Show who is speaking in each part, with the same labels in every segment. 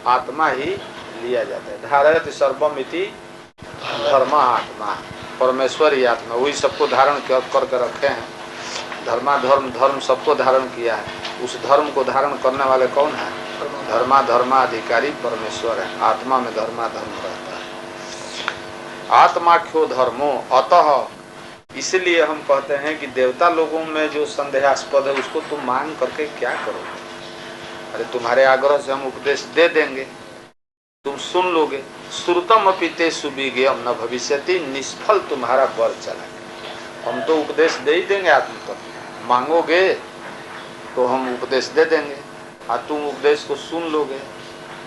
Speaker 1: आत्मा ही लिया जाता है। धारयति सर्वमिति धर्म आत्मा, परमेश्वर ही आत्मा, वही सबको धारण करके रखे हैं। धर्म सबको धारण किया है। उस धर्म को धारण करने वाले कौन है? धर्माधिकारी परमेश्वर है। आत्मा में धर्माधर्म रहता है। आत्मा क्यों धर्मो, अतः इसलिए हम कहते हैं कि देवता लोगों में जो संदेहास्पद है उसको तुम मांग करके क्या करोगे? अरे तुम्हारे आग्रह से हम उपदेश दे देंगे, तुम सुन लोगे। श्रुतम अपि ते सुविज्ञम न भविष्यति, निष्फल तुम्हारा वर चला। हम तो उपदेश दे ही देंगे, आत्म तत्व मांगोगे तो हम उपदेश दे देंगे और तुम उपदेश को सुन लोगे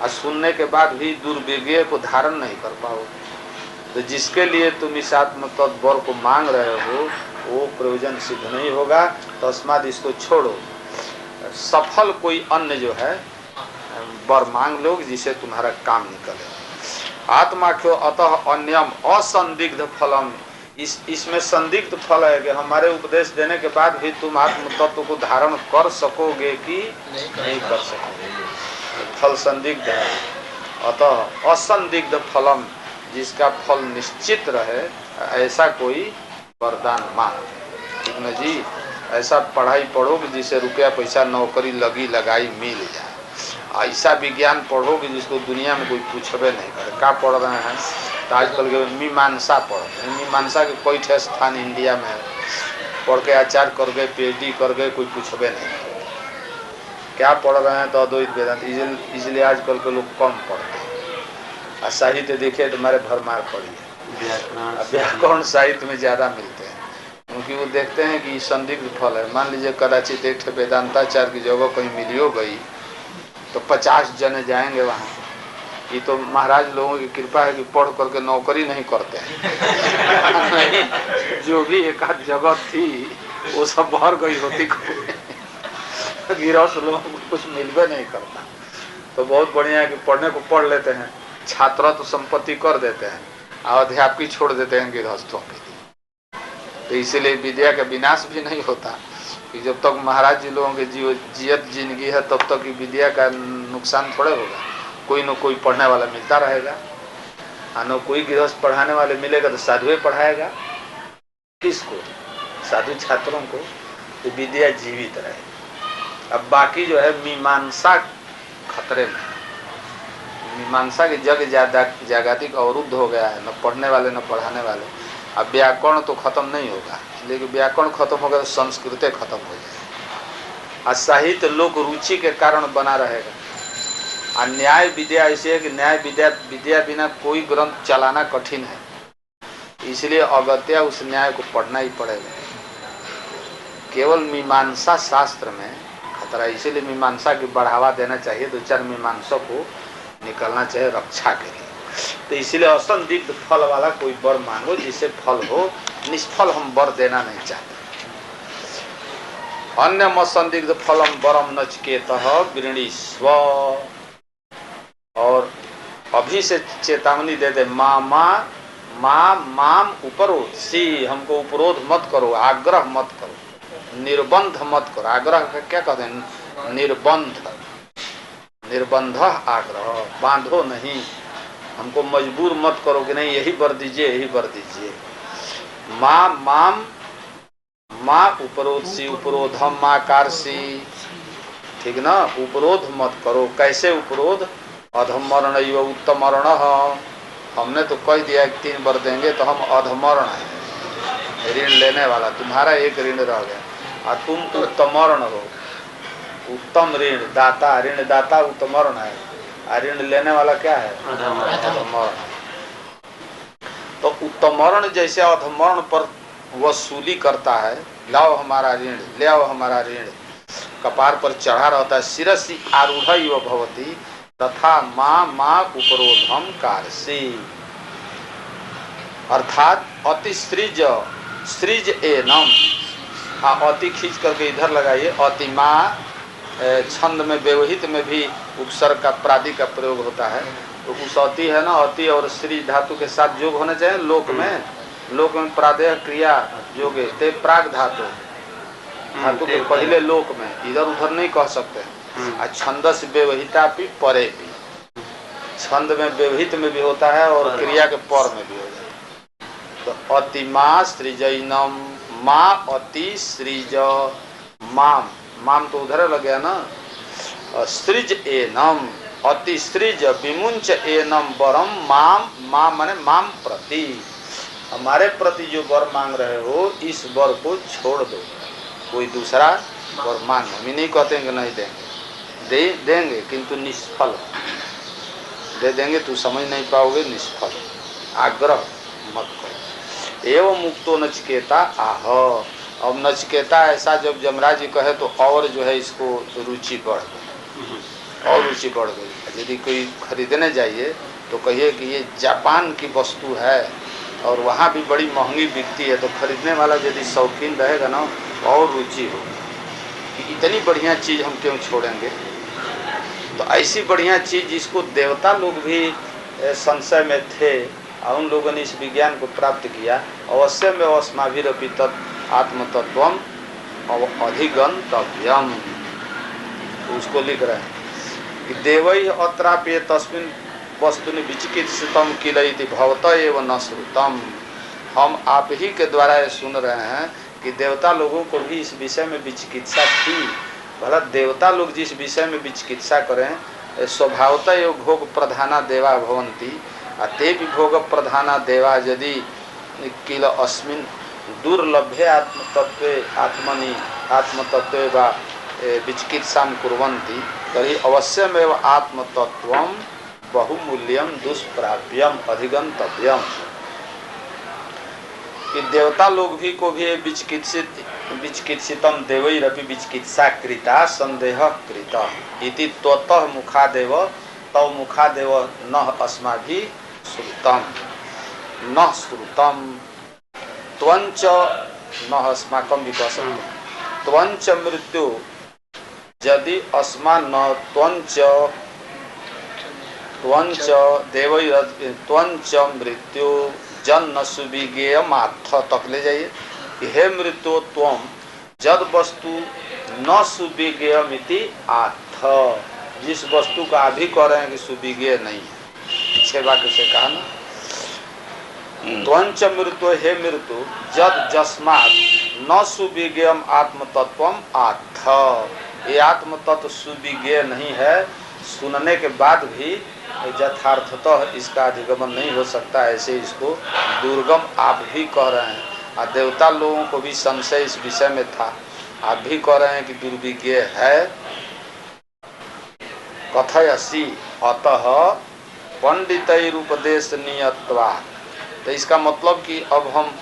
Speaker 1: और सुनने के बाद भी दुर्विज्ञ को धारण नहीं कर पाओगे। तो जिसके लिए तुम इस आत्म तत्व वर को मांग रहे हो वो प्रयोजन सिद्ध नहीं होगा। तस्माद इसको छोड़ो, सफल कोई अन्य जो है वर मांग लो जिसे तुम्हारा काम निकले। आत्मा क्यों, अतः अन्यम असंदिग्ध फलम, इसमें संदिग्ध फल है कि हमारे उपदेश देने के बाद भी तुम आत्म तत्व को धारण कर सकोगे कि नहीं कर सकोगे। फल संदिग्ध है। अतः असंदिग्ध फलम, जिसका फल निश्चित रहे, ऐसा कोई वरदान मांग। ठीक न जी? ऐसा पढ़ाई पढ़ोगे जिसे रुपया पैसा नौकरी लगी लगाई मिल जाए। ऐसा विज्ञान पढ़ोगे जिसको दुनिया में कोई पूछबे नहीं करे। क्या पढ़ रहे हैं? तो आजकल के मीमांसा पढ़ रहे हैं। मीमांसा के कोई ठे स्थान इंडिया में पढ़ के आचार्य कर गए, PhD कर गए, कोई पूछबे नहीं करे। क्या पढ़ रहे हैं? तो अद्वैत वेदांत। इसलिए आजकल के लोग कम पढ़ते हैं। और साहित्य देखे तो हमारे भरमार पड़ी है। व्याकरण साहित्य में ज़्यादा मिलते हैं क्योंकि वो देखते हैं कि संदिग्ध फल है। मान लीजिए कदाचित एक ठे वेदांताचार्य की जगह कहीं मिलियो गई तो 50 जने जाएंगे वहाँ। ये तो महाराज लोगों की कृपा है कि पढ़ करके नौकरी नहीं करते हैं। जो भी एक आध जगह थी वो सब भर गई होती। गिरस्थ लोगों को कुछ मिलबे नहीं करता। तो बहुत बढ़िया है कि पढ़ने को पढ़ लेते हैं, छात्र तो संपत्ति कर देते हैं और अध्यापकी छोड़ देते हैं गृहस्थों के लिए। तो इसीलिए विद्या का विनाश भी नहीं होता कि जब तक महाराज जी लोगों के जियत जिंदगी है तब तक विद्या का नुकसान थोड़े होगा। कोई न कोई पढ़ने वाला मिलता रहेगा। न कोई गृहस्थ पढ़ाने वाले मिलेगा तो साधुए पढ़ाएगा। किसको? साधु छात्रों को। तो विद्या जीवित रहे। अब बाकी जो है मीमांसा खतरे में। मीमांसा की जग जागतिक अवरुद्ध हो गया है, न पढ़ने वाले न पढ़ाने वाले। अब व्याकरण तो खत्म नहीं होगा, लेकिन व्याकरण खत्म होगा तो संस्कृत खत्म हो जाएगी। और साहित्य लोक रुचि के कारण बना रहेगा। और न्याय विद्या ऐसी है कि न्याय विद्या बिना कोई ग्रंथ चलाना कठिन है। इसलिए अगत्या उस न्याय को पढ़ना ही पड़ेगा। केवल मीमांसा शास्त्र में खतरा, इसीलिए मीमांसा की बढ़ावा देना चाहिए। 2-4 मीमांसा को निकलना चाहिए रक्षा के लिए। तो इसीलिए असंदिग्ध फल वाला कोई वर मांगो जिससे फल हो। निष्फल हम वर देना नहीं चाहते। अन्यम असंदिग्ध फलम वरम नचिकेतः गृणीस्व, और अभी से चेतावनी दे दे। माम उपरोध सी, हमको उपरोध मत करो, आग्रह मत करो, निर्बंध मत करो। आग्रह का क्या कहते हैं? निर्बंध आग्रह, बांधो नहीं, हमको मजबूर मत करो कि नहीं यही वर दीजिए, यही वर दीजिए। माँ उपरोध सी, उपरोधम माकार सी, ठीक ना? उपरोध मत करो। कैसे उपरोध? अधमरण एव उत्तमरण। हमने तो कह दिया कि 3 वर देंगे तो हम अधमरण है, ऋण लेने वाला। तुम्हारा एक ऋण रह गया और तुम उत्तमरण हो। उत्तम ऋण दाता, ऋण दाता उत्तमरण है और ऋण लेने वाला क्या है? अधमरण। तो उत्तमरण जैसे अधमरण पर वसूली करता है, लाओ हमारा ऋण, ले आओ हमारा ऋण, कपार पर चढ़ा रहता है। शिरसि आरूढ़ भवति तथा माँ उपरोधम कारसी। अर्थात अति सृज एनम, अति खींच करके इधर लगाइए। अति माँ छंद में व्यवहित में भी उपसर्ग का प्रादि का प्रयोग होता है। तो उस अति है ना, अति और श्री धातु के साथ योग होना चाहिए। लोक में प्रादेय क्रिया योगे ते प्राग धातु के पहले लोक में, इधर उधर नहीं कह सकते। छंदस व्यवहिता भी परे भी, छंद में व्यवहित में भी होता है और क्रिया के पर में भी हो जाता है। तो अतिमा सृजनम, माँ अति सृज माम, माम तो उधर लग गया ना, सृज एनम, अति सृज विमुंच एनम वरम माम, माम माने माम प्रति, हमारे प्रति जो वर मांग रहे हो इस वर को छोड़ दो, कोई दूसरा वर मांग। हम नहीं कहते कि नहीं देंगे, देंगे किंतु निष्फल दे देंगे, तू समझ नहीं पाओगे, निष्फल, आग्रह मत करो। एवं मुक्तो नचिकेता आह। अब नचिकेता ऐसा जब यमराज जी कहे तो और जो है इसको रुचि बढ़ गई, और रुचि बढ़ गई। यदि कोई खरीदने जाइए तो कहिए कि ये जापान की वस्तु है और वहाँ भी बड़ी महंगी बिकती है, तो खरीदने वाला यदि शौकीन रहेगा ना और रुचि हो कि इतनी बढ़िया चीज़ हम क्यों छोड़ेंगे। तो ऐसी बढ़िया चीज़ जिसको देवता लोग भी संशय में थे और उन लोगों ने इस विज्ञान को प्राप्त किया, अवश्य में अस्माभिरपि तत् आत्मतत्वम अधिगंतव्यम, उसको लिख रहे हैं कि देवैः अत्राप्य तस्मिन् वस्तुनि विचिकित्सितम किल इति भवतः एव न श्रुतम। हम आप ही के द्वारा ये सुन रहे हैं कि देवता लोगों को भी इस विषय में विचिकित्सा थी। भला देवता लोग जिस विषय में विचिकित्सा करें, स्वभावतः एव भोग प्रधाना देवा भवन्ति, ते भी भोग प्रधाना देवा यदि किल अस्मिन् दुर्लभ्य आत्मतत्वे आत्मनि आत्मतत्वे वा विचिकित्सां कुर्वन्ति तर्हि अवश्यमेव आत्मतत्वं बहुमूल्यम दुष्प्राप्यम अधिगंतव्यम। कि देवता लोग भी को भी विचिकित्सितम देवैरपि विचिकित्सा कृता संदेह कृता इति त्वतः मुखादेव तव मुखादेव न अस्माभिः श्रुतम न श्रुतम त्वंच न अस्माकं विकसति त्वंच मृत्यु यदि अस्मा न त्वंच त्वंच देवैर त्वंच मृत्यु जन्म सुविज्ञेयमार्थ तक ले जाइए कि हे मृत्यु त्वम जद वस्तु न सुविज्ञेयमिति आर्थ, जिस वस्तु का अभी कह रहे हैं कि सुविज्ञेय नहीं है, 6 वाक्य से कहा ना। त्वंच मृत्यु, हे मृत्यु जद जस्मात् न सुविज्ञेयम आत्मतत्वम आर्थ, ये आत्मतत्व सुविज्ञेय नहीं है, सुनने के बाद भी यथार्थतः इसका अधिगमन नहीं हो सकता, ऐसे इसको दुर्गम आप भी कह रहे हैं। और देवता लोगों को भी संशय इस विषय में था, आप भी कह रहे हैं कि दुर्विज्ञेय है। कथयसि अतः पंडितैरुपदेश नियत्वा, तो इसका मतलब कि अब हम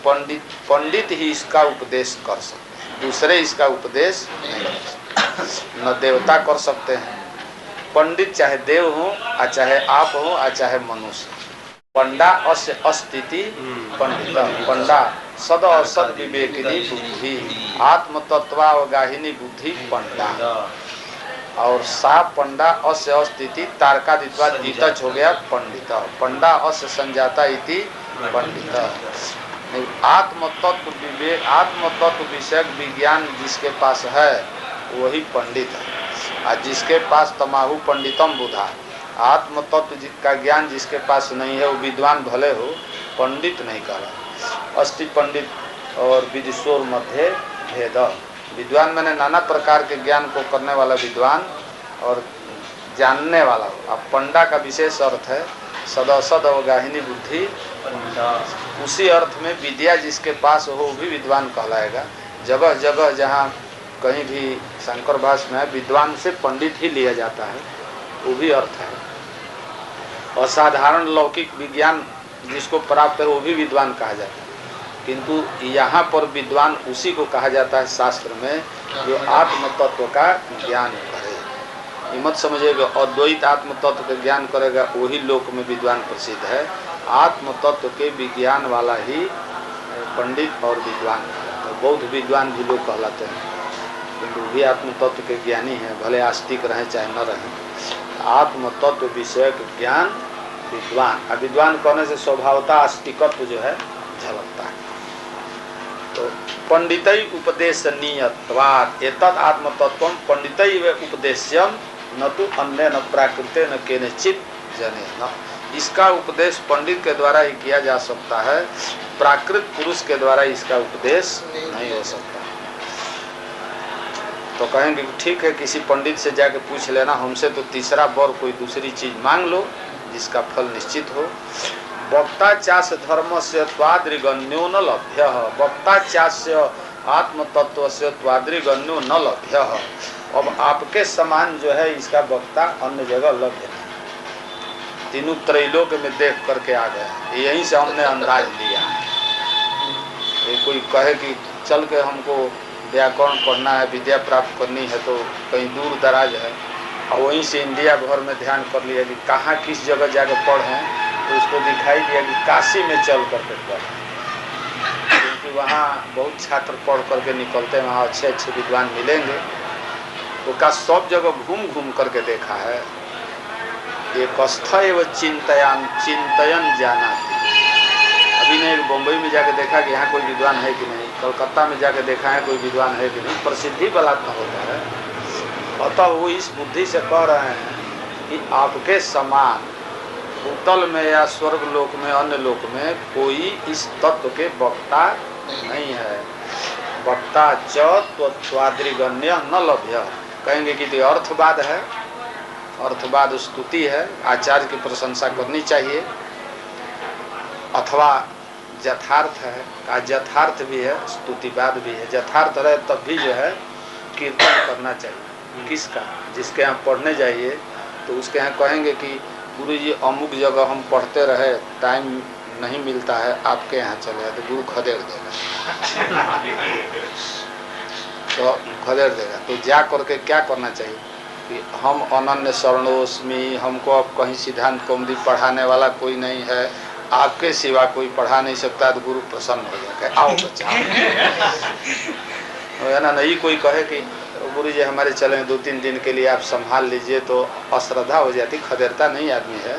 Speaker 1: पंडित ही इसका उपदेश कर सकते हैं, दूसरे इसका उपदेश नहीं कर सकते। न देवता कर सकते हैं, पंडित चाहे देव हो और चाहे आप हो और चाहे मनुष्य। पंडा अस्य अस्तिति पंडित, पंडा सद असद विवेकिनी बुद्धि आत्मतत्वावगाहिनी बुद्धि पंडा, और सा पंडा अस्य अस्तिति तारकादित्वा द्वितच हो गया पंडित, पंडा अस्य संजाता इति पंडित। आत्मतत्व विवेक, आत्मतत्व विषयक विज्ञान जिसके पास है वही पंडित है, और जिसके पास तमाहु पंडितम बुधा, आत्म तत्व का ज्ञान जिसके पास नहीं है वो विद्वान भले हो, पंडित नहीं कहला। अस्ति पंडित और विदिशोर मध्य भेद, विद्वान मैंने नाना प्रकार के ज्ञान को करने वाला विद्वान और जानने वाला। अब पंडा का विशेष अर्थ है सदसद अवगाहिनी बुद्धि, उसी अर्थ में विद्या जिसके पास हो वो भी विद्वान कहलाएगा। जगह जगह जहाँ कहीं भी शंकर भाष्य में विद्वान से पंडित ही लिया जाता है, वो भी अर्थ है। असाधारण लौकिक विज्ञान जिसको प्राप्त है वो भी विद्वान कहा जाता है, किंतु यहाँ पर विद्वान उसी को कहा जाता है शास्त्र में जो आत्म तत्व का ज्ञान करे। ये मत समझिएगा अद्वैत आत्म तत्व का ज्ञान करेगा वही लोक में विद्वान प्रसिद्ध है, आत्म तत्व के विज्ञान वाला ही पंडित और विद्वान कहलाता है। बौद्ध विद्वान भी लोग कहलाते हैं, किंतु भी आत्म तत्व के ज्ञानी हैं, भले आस्तिक रहें चाहे न रहें। आत्म तत्व विषयक ज्ञान विद्वान, अविद्वान कहने से स्वभावता आस्तिकत्व जो है झलकता है। तो पंडितै उपदेशनीयत्वात् एतत् आत्मतत्वं पंडितैव उपदेश्यम न तो अन्य न प्राकृते न केनचित् जने न। इसका उपदेश पंडित के द्वारा ही किया जा सकता है, प्राकृत पुरुष के द्वारा इसका उपदेश नहीं हो सकता। तो कहेंगे ठीक है, किसी पंडित से जाके पूछ लेना, हमसे तो तीसरा वर कोई दूसरी चीज मांग लो जिसका फल निश्चित हो। वक्ता चास्य धर्म से त्वाद्रिगण्यो न लभ्य, वक्ता चास्य आत्म तत्व से त्वाद्रिगण्यो न लभ्य। अब आपके समान जो है इसका वक्ता अन्य जगह लभ्य नहीं। तीनों त्रैलोक में देख करके आ गए, यहीं से हमने अंदाज लिया। ये कोई कहे कि चल के हमको व्याकरण पढ़ना है, विद्या प्राप्त करनी है, तो कहीं दूर दराज है और वहीं से इंडिया भर में ध्यान कर लिया कि कहाँ किस जगह जाके पढ़ें, तो उसको दिखाई दिया कि काशी में चल करके पढ़ें, क्योंकि वहाँ बहुत छात्र पढ़ करके निकलते हैं, वहाँ अच्छे अच्छे विद्वान मिलेंगे। तो का सब जगह घूम घूम करके देखा है। एक स्थ एवं चिंतयन जाना। अभी ने बम्बई में जाके देखा कि यहाँ कोई विद्वान है कि नहीं, कलकत्ता में जाके देखा है कोई विद्वान है कि नहीं, प्रसिद्धि बलात्म होता है। अतः वो इस बुद्धि से कह रहे हैं कि आपके समान भूतल में या स्वर्ग लोक में, अन्य लोक में कोई इस तत्व के वक्ता नहीं है। वक्ता च त्वाद्रिगण्य न लभ्य। कहेंगे कि ये अर्थवाद है, अर्थवाद स्तुति है, आचार्य की प्रशंसा करनी चाहिए, अथवा यथार्थ है। यथार्थ भी है, स्तुतिवाद भी है। यथार्थ रहे तब भी जो है कीर्तन करना चाहिए। किसका? जिसके यहाँ पढ़ने जाइए तो उसके यहाँ कहेंगे कि गुरु जी अमुक जगह हम पढ़ते रहे, टाइम नहीं मिलता है, आपके यहाँ चले, तो गुरु खदेड़ देगा। तो खदेड़ देगा। तो जा करके क्या करना चाहिए कि हम अनन्य शरणोस्मि, हमको अब कहीं सिद्धांत कौमुदी पढ़ाने वाला कोई नहीं है, आपके सिवा कोई पढ़ा नहीं सकता, तो गुरु प्रसन्न हो जाएगा। आओ बच्चा, है ना। नहीं कोई कहे कि गुरु जी हमारे चले 2-3 दिन के लिए आप संभाल लीजिए, तो अश्रद्धा हो जाती। खदेड़ता नहीं आदमी है,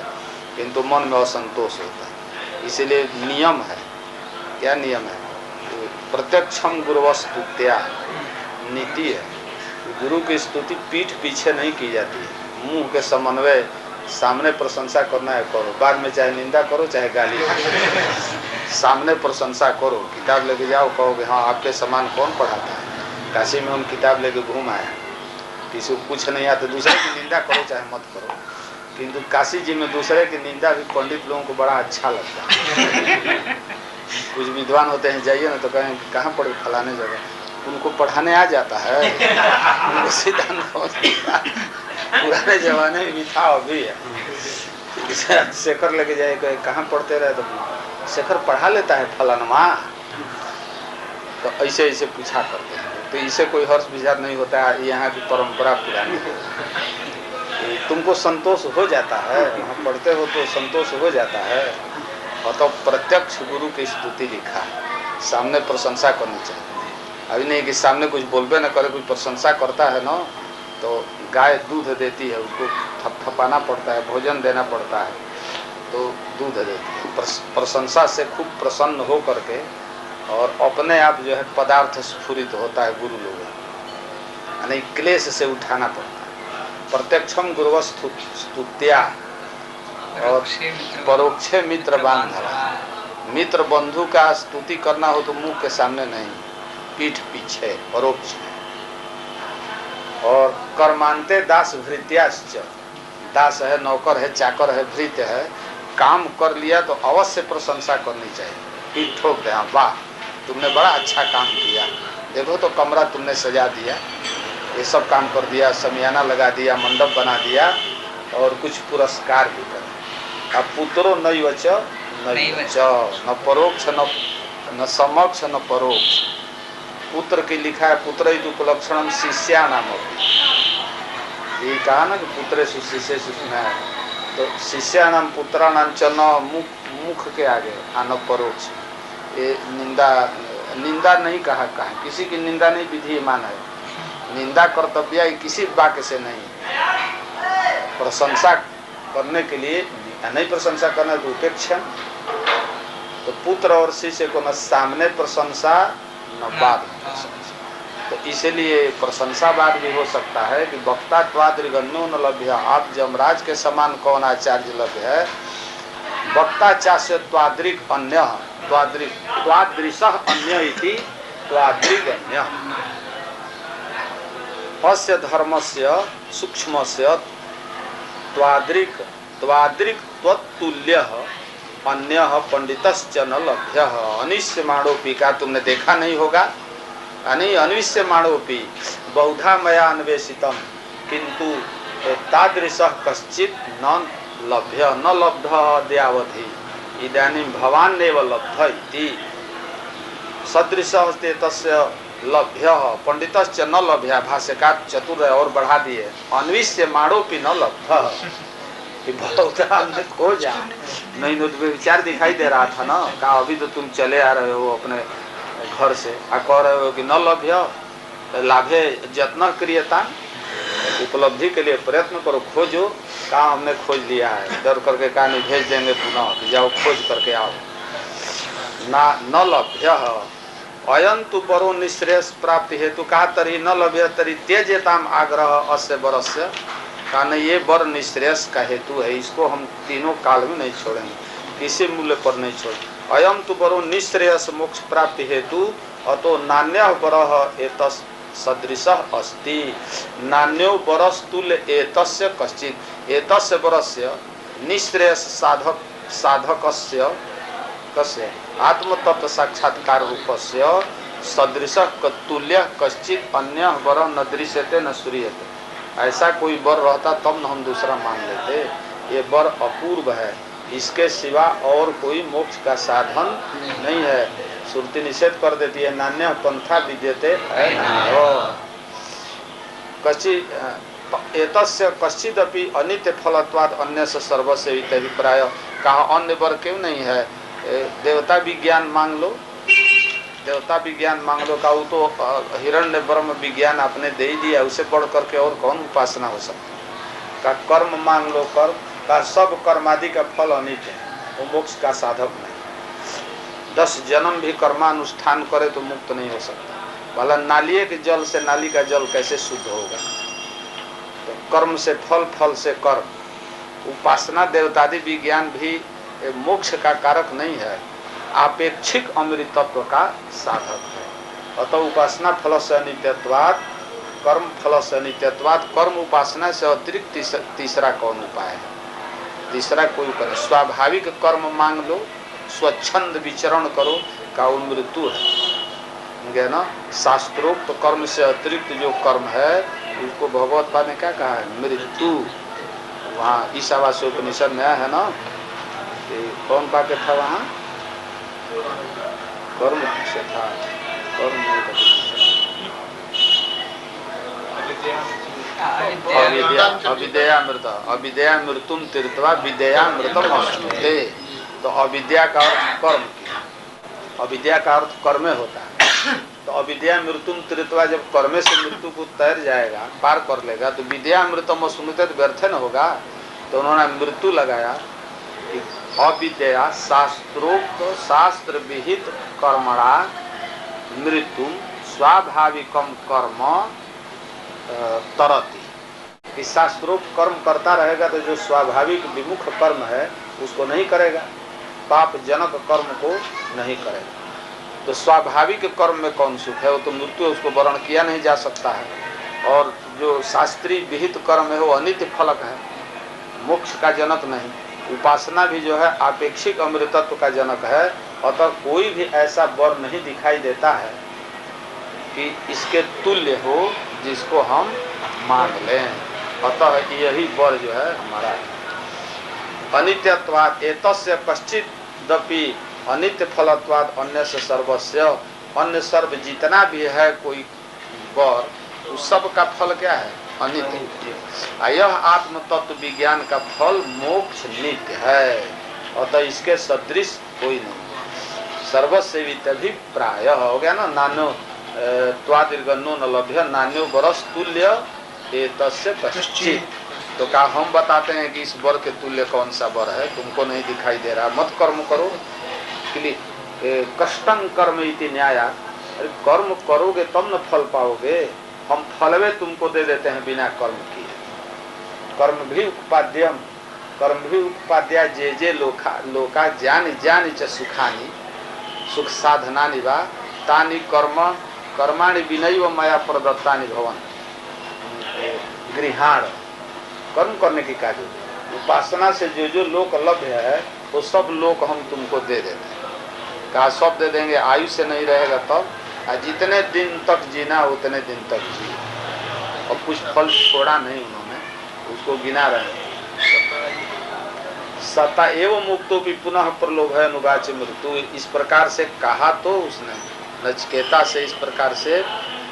Speaker 1: किंतु मन में असंतोष होता है। इसीलिए नियम है। क्या नियम है? प्रत्यक्षम गुरुवस्तुत्या नीति है। गुरु की स्तुति पीठ पीछे नहीं की जाती है, मुंह के समन्वय, सामने प्रशंसा करना है करो, बाद में चाहे निंदा करो चाहे गाली करो, सामने प्रशंसा करो। किताब लेके जाओ, कहोगे हाँ आपके समान कौन पढ़ाता है। काशी में हम किताब लेके घूम आए, किसी को कुछ नहीं आता, दूसरे की निंदा करो चाहे मत करो। किंतु काशी जी में दूसरे की निंदा भी पंडित लोगों को बड़ा अच्छा लगता है। कुछ विद्वान होते हैं, जाइए ना तो कहें कहाँ पढ़े, फलाने जगह, उनको पढ़ाने आ जाता है, उनको सिद्धांत पुराने जमाने में भी था, अभी है। शेखर लेके जाए, कहाँ पढ़ते रहे, तो शेखर पढ़ा लेता है फलानमा, तो ऐसे ऐसे पूछा करते हैं। तो इससे कोई हर्ष विचार नहीं होता है, यहाँ की परंपरा पुरानी है। तुमको संतोष हो जाता है, वहाँ पढ़ते हो तो संतोष हो जाता है। और तो प्रत्यक्ष गुरु की स्तुति लिखा है, सामने प्रशंसा करनी चाहिए। अभी नहीं कि सामने कुछ बोलबे न करे, कुछ प्रशंसा करता है ना, तो गाय दूध देती है, उसको थपथपाना पड़ता है, भोजन देना पड़ता है, तो दूध देती है। प्रशंसा से खूब प्रसन्न हो करके और अपने आप जो है पदार्थ स्फुरित होता है गुरु लोग, यानी क्लेश से उठाना पड़ता है। प्रत्यक्षम गुरुवस्तुत्या और परोक्षे मित्र बांधवा। मित्र बंधु का स्तुति करना हो तो मुंह के सामने नहीं, पीठ पीछे, परोक्ष। और कर्मांते दास भृत्याश्च, दास है, नौकर है, चाकर है, भृत्य है, काम कर लिया तो अवश्य प्रशंसा करनी चाहिए, पीठ ठोक दे, वाह तुमने बड़ा अच्छा काम किया, देखो तो कमरा तुमने सजा दिया, ये सब काम कर दिया, समियाना लगा दिया, मंडप बना दिया, और कुछ पुरस्कार भी कर। अब पुत्रो नैवच न परोक्ष न समक्ष न परोक्ष। पुत्र की लिखा है पुत्र उपलक्षणम शिष्या नाम, ये कहा ना कि पुत्र शिष्य सुना है, तो शिष्या नाम पुत्रा नाम च न मुख के आगे आन परोक्ष। ये निंदा नहीं कहा, किसी की निंदा नहीं विधिमान है, निंदा कर्तव्य किसी वाक्य से नहीं, प्रशंसा करने के लिए नहीं, प्रशंसा करना तो उपेक्षा। तो पुत्र और शिष्य को न सामने प्रशंसा न बाद में प्रशंसा, तो इसलिए प्रशंसावाद भी हो सकता है कि वक्ता त्वादृगन्यो न लभ्य। आप जमराज के समान कौन आचार्य लभ्य है? वक्ता चास्य त्वादृग अन्य, त्वादृशः अन्य इति त्वादृगन्य। अस्य धर्मस्य सूक्ष्मस्य त्वादृक् त्वत्तुल्यः अन्यः पंडितश्च न लभ्यः। अनिश्यमाणोऽपि का तुमने देखा नहीं होगा? अनिश्यमाणोऽपि बहुधा मया अन्वेषितम् किंतु तादृशः कश्चित् न लभ्यः न लब्धः अद्यावधि इदानीं भवान्नेव लब्धः इति। सदृशः तस्य लभ्यः पंडितश्च न लभ्यः। भाष्यकार चतुर और बढ़ा दिए, अन्विष्यमाणोऽपि न लब्धः कि बहुत हमने खोजा नहीं। तो विचार दिखाई दे रहा था ना, कहा अभी तो तुम चले आ रहे हो अपने घर से, कह रहे हो कि न लभ्य लाभे जत्न क्रियता, उपलब्धि के लिए प्रयत्न करो, खोजो। कहा हमने खोज लिया है, डर करके कहा नहीं भेज देंगे पुनः, जाओ खोज करके आओ। न लभ्य अयंतु परो निश्रेयस प्राप्ति हेतु कहा तरी न लभ्य तरी त्यजेताम आग्रह अस्य बरस्य। कहा नहीं ये बर निश्रेयस का हेतु है, इसको हम तीनों काल में नहीं छोड़ेंगे, किसी मूल्य पर नहीं छोड़। अयम तो बरो निश्रेयस मोक्ष प्राप्ति हेतु अतो नान्य बरह एतस् सदृशः अस्ति। नान्यो बरस तुल्य एतस्य कश्चित्। एतस्य बरस्य निश्रेयस साधकस्य कस्य आत्मतत्व साक्षात्कार रूपस्य सदृशः तुल्य कश्चित् अन्य बर न दृश्यते न श्रूयते। ऐसा कोई बर रहता तब न हम दूसरा मान लेते। ये बर अपूर्व है, इसके सिवा और कोई मोक्ष का साधन नहीं है। श्रुति निषेध कर देती है, नान्य पंथा विद्यते एतस्य कश्चिदपि अनित्य फलत्वाद अन्य से सर्वस्य इति अभिप्राय। कहा अन्य बर क्यों नहीं है? देवता विज्ञान मांग लो, देवता विज्ञान मांग लो। का वो तो हिरण्य ब्रह्म विज्ञान आपने दे ही दिया, उसे बढ़ करके और कौन उपासना हो सकती? का कर्म मांग लो, कर्म का सब कर्मादि का फल अनित्य है, वो मोक्ष का साधक नहीं। 10 जन्म भी कर्मानुष्ठान करे तो मुक्त नहीं हो सकता। भला नालिये के जल से नाली का जल कैसे शुद्ध होगा? तो कर्म से फल, फल से कर्म। उपासना देवतादि विज्ञान भी मोक्ष का कारक नहीं है, आपेक्षिक अमृतत्व का साधक है। अतः उपासना फल से अनित्यत्वात्, कर्म फल से अनित्यत्वात्। कर्म उपासना से अतिरिक्त तीसरा कौन उपाय है? तीसरा कोई उपाय। स्वाभाविक कर्म मांग लो, स्वच्छंद विचरण करो, का वो मृत्यु है ना। शास्त्रोक्त कर्म से अतिरिक्त जो कर्म है उसको भगवत्पाद ने क्या कहा है? मृत्यु। वहाँ ईशावास्य उपनिषद में है ना, कौन वाक्य था वहाँ? कर्म से था, कर्म अविद्यामृत, अविद्या मृत्युम तीर्थवा विद्यामृतम अश्नुते। तो अविद्या का अर्थ कर्म, अविद्या का अर्थ कर्म होता है। तो अविद्या मृत्युम तीर्थवा, जब कर्म से मृत्यु को तैर जाएगा, पार कर लेगा, तो विद्यामृतम अश्नुते तो व्यर्थ न होगा। तो उन्होंने मृत्यु लगाया। अविद्या शास्त्रोक्त शास्त्र विहित कर्मणा मृत्यु स्वाभाविकम कर्म तरति। कि शास्त्रोक्त कर्म करता रहेगा तो जो स्वाभाविक विमुख कर्म है उसको नहीं करेगा, पाप जनक कर्म को नहीं करेगा। तो स्वाभाविक कर्म में कौन सुख है? वो तो मृत्यु, उसको वर्ण किया नहीं जा सकता है। और जो शास्त्रीय विहित कर्म है वो अनित्य फलक है, मोक्ष का जनक नहीं। उपासना भी जो है आपेक्षिक अमृतत्व का जनक है। अतः कोई भी ऐसा वर नहीं दिखाई देता है कि इसके तुल्य हो जिसको हम मांग लें। अतः यही वर जो है हमारा अनित्यत्वाद एतस्य कश्चिदपि अनित्य फलत्वाद अन्य से सर्वस्य। अन्य सर्व जितना भी है कोई वर, उस सब का फल क्या है? अनित्य। यह आत्म तत्व विज्ञान का फल मोक्ष नित्य है। अतः इसके सदृश कोई नहीं। सर्वसेवित भी प्राय हो गया ना। नान्यो त्वादृगन्यो न लभ्य नान्यो बरस तुल्य एतस्य कश्चित्। तो क्या हम बताते हैं कि इस वर के तुल्य कौन सा वर है? तुमको नहीं दिखाई दे रहा, मत कर्म करो। कष्टं कर्म इति न्याय। अरे कर्म करोगे तब न फल पाओगे, हम फलवे तुमको दे देते हैं बिना कर्म किए। कर्म भी उपाद्यम, कर्म भी उपाद्या जे जे लोका ज्ञानी ज्ञानी च सुखानी सुख साधनानि वा तानि कर्म कर्माणि विनैव मया प्रदत्तानि भवन। गृहाण कर्म करने की कार्य, उपासना से जो जो लोक लभ्य है वो सब लोक हम तुमको दे देते हैं। कहा सब दे देंगे, आयु से नहीं रहेगा तब, जितने दिन तक जीना उतने दिन तक जी, और कुछ फल छोड़ा नहीं उन्होंने, उसको गिना रहे। सता एवं मुक्तो भी पुनः प्रलोभ है अनुवाच मृत्यु, इस प्रकार से कहा तो उसने नचिकेता से इस प्रकार से,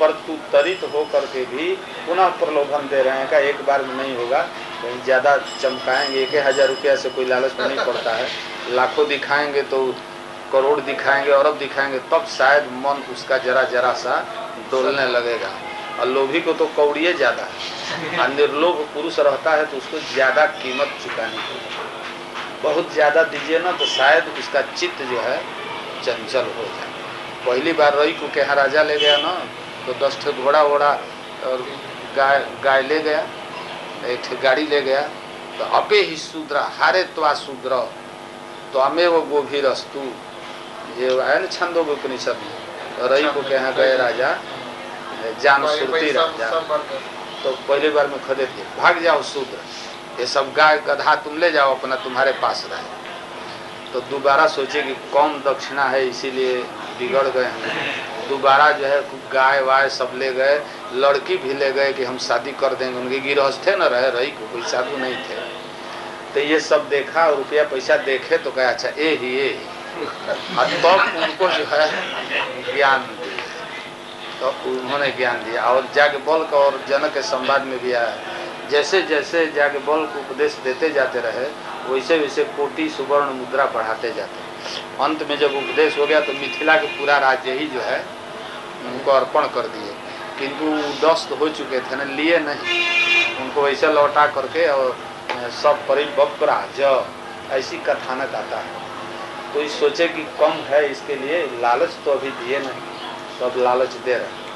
Speaker 1: पर तू तरित हो करके भी पुनः प्रलोभन दे रहे हैं। का एक बार में नहीं होगा, कहीं ज्यादा चमकाएंगे, 1000 रुपया से कोई लालच नहीं पड़ता है, लाखों दिखाएंगे तो करोड़ दिखाएंगे, अरब दिखाएंगे, तब शायद मन उसका जरा जरा सा डोलने लगेगा। और लोभी को तो कौड़िए ज्यादा है, और निर्लोभ पुरुष रहता है तो उसको ज्यादा कीमत चुकानी पड़ेगी। बहुत ज्यादा दीजिए ना तो शायद उसका चित्त जो है चंचल हो जाए। पहली बार रई को के यहाँ राजा ले गया ना, तो 10 ठे घोड़ा वोड़ा और गाय ले गया, 1 ठे गाड़ी ले गया, तो अपे ही शूद्र हारे त्वा शूद्र तो अमे वो गोभीरस्तु, ये है न छंदों उपनिषद में। रई को के यहाँ गए राजा, जान सुरती राजा, तो पहली बार में खदे थे, भाग जाओ शूद्र, ये सब गाय गधा तुम ले जाओ अपना, तुम्हारे पास रहे। तो दोबारा सोचे कि कौन दक्षिणा है, इसीलिए बिगड़ गए हैं। दोबारा जो है गाय वाय सब ले गए, लड़की भी ले गए कि हम शादी कर देंगे। उनके गिरहस्थे न रहे, रही को कोई साधु नहीं थे। तो ये सब देखा और रुपया पैसा देखे तो कहा अच्छा ये ही तब उनको जो है ज्ञान दिया, तो उन्होंने ज्ञान दिया। और जाके बल का और जनक के संवाद में भी आया, जैसे जैसे जाके बल को उपदेश देते जाते रहे, वैसे वैसे कोटि सुवर्ण मुद्रा बढ़ाते जाते। अंत में जब उपदेश हो गया तो मिथिला के पूरा राज्य ही जो है उनको अर्पण कर दिए, किंतु दस्त हो चुके थे न, लिए नहीं, उनको वैसे लौटा करके और सब परिवक्राज ऐसी कथानक आता है। तो इस सोचे कि कम है, इसके लिए लालच तो अभी दिए नहीं, तो अब लालच दे रहे।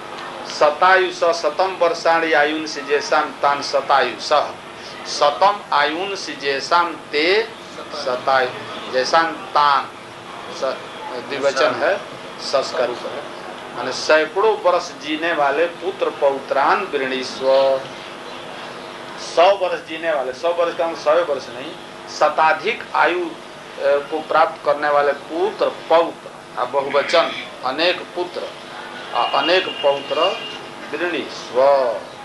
Speaker 1: शतायुष शतम वर्षाणी आयुन से जैसाम तान शतायुष, शतम आयुन से जैसाम ते शतायु, जैसा तान द्विवचन है, सस का रूप है, माने सैकड़ों वर्ष जीने वाले पुत्र पौत्रान वृणीस्व। 100 वर्ष जीने वाले, 100 वर्ष का 100 वर्ष नहीं, शताधिक आयु को प्राप्त करने वाले पुत्र पौत्र, बहुवचन अनेक पुत्र, अनेक पौत्र वृणीस्व,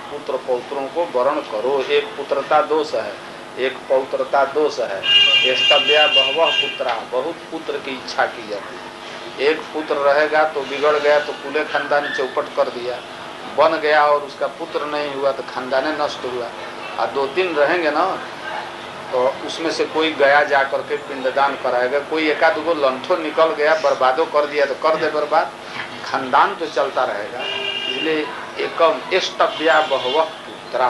Speaker 1: पुत्र पौत्रों को वर्ण करो। एक पुत्रता दोष है, एक पौत्रता दोष है। एस्तव्या बहवः पुत्रा, बहुत पुत्र की इच्छा की जाती है। एक पुत्र रहेगा तो बिगड़ गया तो पूरे खानदान चौपट कर दिया, बन गया और उसका पुत्र नहीं हुआ तो खानदान नष्ट हुआ। और 2-3 रहेंगे ना तो उसमें से कोई गया जा करके पिंडदान कराएगा, कोई एकाध गो लंठो निकल गया बर्बादो कर दिया तो कर दे बर्बाद, खानदान तो चलता रहेगा। इसलिए एकम एस्तव्या बहवः पुत्रा,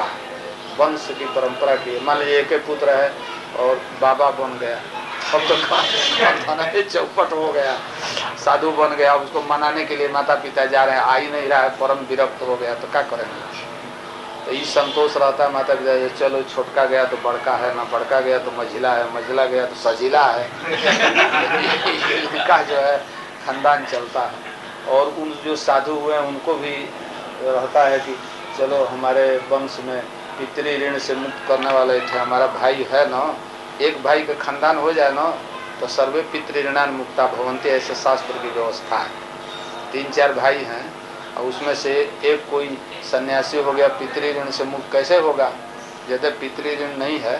Speaker 1: वंश की परंपरा की। मान लीजिए एक पुत्र है और बाबा बन गया, अब तो खानदान चौपट हो गया, साधु बन गया, अब उसको मनाने के लिए माता पिता जा रहे हैं, आ ही नहीं रहा है, परम विरक्त हो गया, तो क्या करेंगे। तो ये संतोष रहता है माता पिता, चलो छोटका गया तो बड़का है, ना बड़का गया तो मझिला है, मझिला गया तो सजीला है। इनका जो है खानदान चलता है। और उन जो साधु हुए हैं उनको भी रहता है कि चलो हमारे वंश में पितृ ऋण से मुक्त करने वाले थे, हमारा भाई है ना, एक भाई का खानदान हो जाए ना तो सर्वे पितृ ऋणान मुक्ता भवन्ति, ऐसे शास्त्र की व्यवस्था है। 3-4 भाई हैं और उसमें से एक कोई सन्यासी हो गया, पितृ ऋण से मुक्त कैसे होगा। यदि पितृ ऋण नहीं है,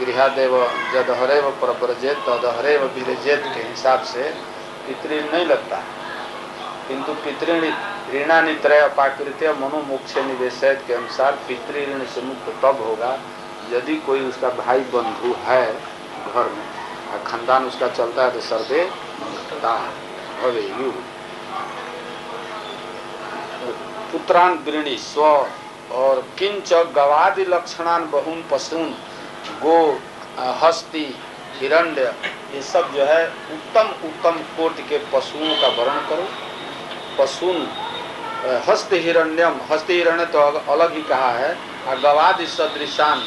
Speaker 1: गृहादेव जदहरेव प्रव्रजेत तदहरेव विरजेत के हिसाब से पितृ ऋण नहीं लगता, किंतु पितृ ऋणानि त्रय अपाकृत्य मनोमोक्ष निवेशित के अनुसार पितृ ऋण से मुक्त तब होगा यदि कोई उसका भाई बंधु है घर में और खानदान उसका चलता है तो सर्वे मुक्ता भवेयु। पुत्रान वृणी स्व और किंच गवादि लक्षणान बहुन पशून, गो हस्ती हिरण्य, ये सब जो है उत्तम उत्तम कोटि के पशुओं का वर्ण करो। पशुन हस्त हिरण्यम, हस्त हिरण्य तो अलग ही कहा है, गवादि सदृशान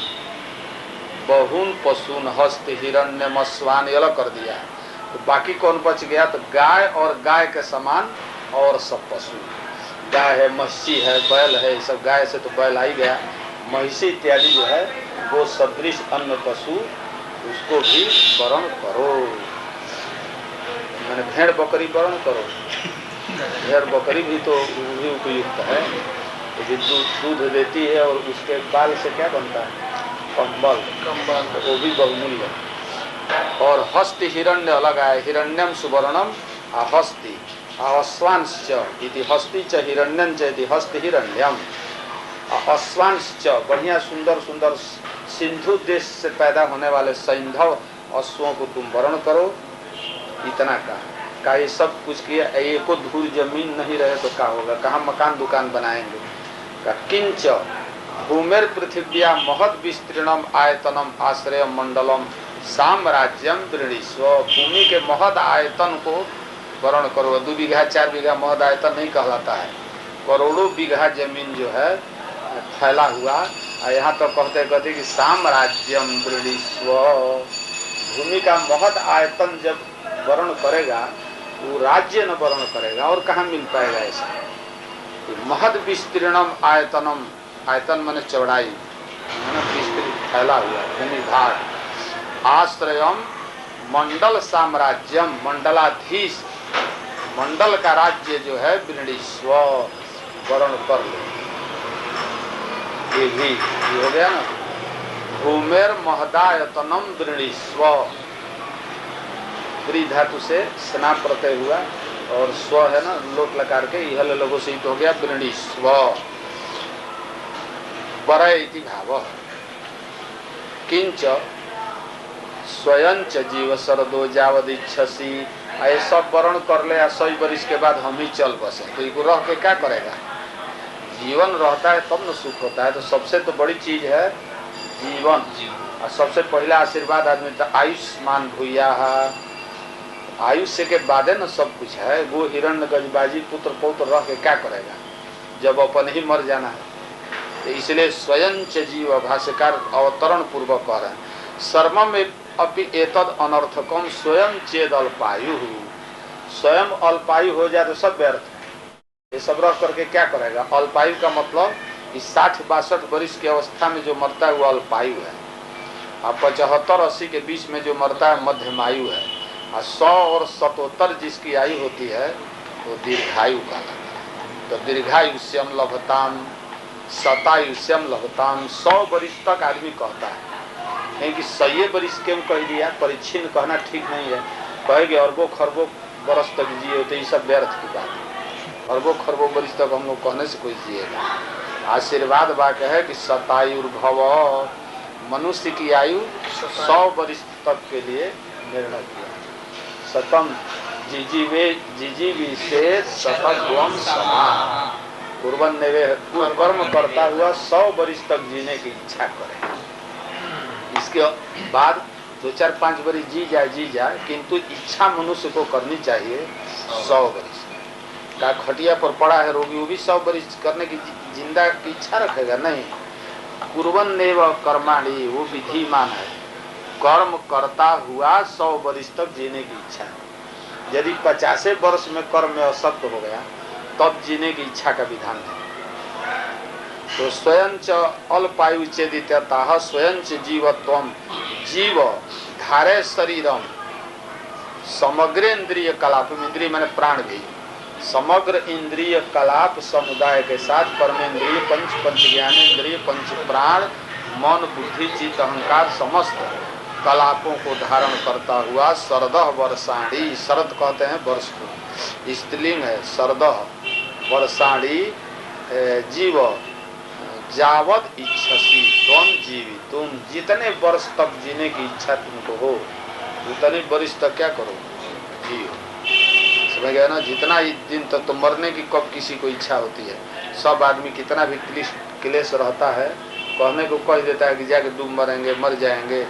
Speaker 1: बहुन पशुन हस्त हिरण्यम अश्वान अलग कर दिया है। तो बाकी कौन बच गया? तो गाय और गाय के समान और सब पशु, गाय है, महिषी है, बैल है, सब गाय से तो बैल आ ही गया, महिषी इत्यादि जो है वो सदृश अन्य पशु उसको भी वरण करो। मैंने भेड़ बकरी वरण करो, भेड़ बकरी भी तो भी उपयुक्त है, तो दूध देती है और उसके बाल से क्या बनता है? कंबल, तो वो भी बहुमूल्य। और हस्ति हिरण्य अलग आए, हिरण्यम सुवर्णम हस्ति अश्वांश्च इति हस्ति च हिरण्यं च इति हस्ति हिरण्यम। अश्वांश्च बढ़िया सुंदर सुंदर सिंधु देश से पैदा होने वाले सैंधव अश्वों को तुम वर्ण करो। इतना का ये सब कुछ किया, एक को धूल जमीन नहीं रहे तो क्या होगा? कहाँ मकान दुकान बनाएंगे? का किंच भूमिर पृथिव्या महद विस्तीर्णम आयतनम आश्रय मंडलम साम्राज्यम वृणीस्व। भूमि के महद आयतन को वर्ण करो। 2 बीघा 4 बीघा महद आयतन नहीं कहलाता है, करोड़ों बीघा जमीन जो है फैला हुआ। यहाँ तो कहते कि साम्राज्यम वृणीस्व, भूमि का महद आयतन जब वर्ण करेगा वो राज्य न वर्ण करेगा, और कहाँ मिल पाएगा ऐसा? महद विस्तीर्णम आयतनम, आयतन माने चौड़ाई, विस्तृत फैला हुआ भूमि भाग। आश्रयम मंडल साम्राज्यम, मंडलाधीश मंडल का राज्य जो है वृणीस्व, वर्ण कर लो। ये भी हो गया ना। भूमेर महदायतनम वृणीस्व, व्री धातु से स्ना प्रत्यय हुआ और स्व है ना लोट लकार के इहल लोगों से हो गया वृणीस्व। परय इति भाव। किंच स्वयं च जीव शरदो जावदिच्छसी, ये सब वर्ण कर ले 100 वर्ष के बाद हम ही चल बसे, तो इनको रह के क्या करेगा? जीवन रहता है तब न सुख होता है। तो सबसे तो बड़ी चीज है जीवन, और सबसे पहला आशीर्वाद आदमी तो आयुष्मान भूया, आयुष्य के बाद न सब कुछ है। वो हिरण्य गजबाजी पुत्र पौत्र रह के क्या करेगा जब अपन ही मर जाना है? तो इसलिए स्वयं च जीव, भाष्यकार अवतरण पूर्वक कह रहे हैं, सर्वम अपि एतद अनर्थकम स्वयं चेद अल्पायु, स्वयं अल्पायु हो जाए तो सब व्यर्थ है। ये सब रह करके क्या करेगा? अल्पायु का मतलब इस 60-62 वर्ष की अवस्था में जो मरता है वो अल्पायु है, और 75-80 के बीच में जो मरता है मध्यमायु है, और 100 और 77 जिसकी आयु होती है वो दीर्घायु का है। तो दीर्घायुष्यम लभताम शतायुष्यम लभताम, 100 वर्ष तक आदमी कहता है, नहीं कि 100 वर्ष क्यों कह दिया? परिच्छिन्न कहना ठीक नहीं है। कहेंगे अरबों खरबों बरस तक जिए तो ये सब व्यर्थ की बात है। अरबों खरबों वर्ष तक हम लोग कहने से कोई जिएगा? आशीर्वाद वाक्य है कि शतायुर्भव, मनुष्य की आयु 100 वर्ष तक के लिए निर्णय किया। शतम जिजीवी से शतम समान, पूर्वन नेवे कर्म करता हुआ 100 वर्ष तक जीने की इच्छा करे। इसके बाद 2-4-5 वर्ष जी जाए, किंतु इच्छा मनुष्य को करनी चाहिए 100 वर्ष का। खटिया पर पड़ा है रोगी, वो भी 100 वर्ष करने की जिंदा की इच्छा रखेगा? नहीं। पूर्वन नेव कर्माणी, वो विधिमान है, कर्म करता हुआ 100 वर्ष तक जीने की इच्छा है। यदि 50 वर्ष में कर्म में असक्त हो गया तब जीने की इच्छा का विधान है। तो स्वयं च अल्पायु चेदित्यतः स्वयं च जीवत्वम, जीव धारे शरीरम समग्र इंद्रिय कलाप, इंद्रिय माने प्राण भी, समग्र इंद्रिय कलाप समुदाय के साथ परमेंद्रिय पंच ज्ञानेन्द्रिय पंच प्राण मन बुद्धि चित्त अहंकार समस्त कलापों को धारण करता हुआ शरदः वर्षाणी, शरद कहते हैं वर्ष को, स्त्रीलिंग है शरदः वर्षाणी, जीव जावद इच्छसी त्वम जीवी, तुम जितने वर्ष तक जीने की इच्छा तुमको हो उतने वर्ष तक क्या करो? जियो। समझ गया ना? जितना दिन तक तो मरने की कब किसी को इच्छा होती है? सब आदमी कितना भी क्लेश रहता है, कहने को कह देता है कि जाके डूब मरेंगे, मर जाएंगे।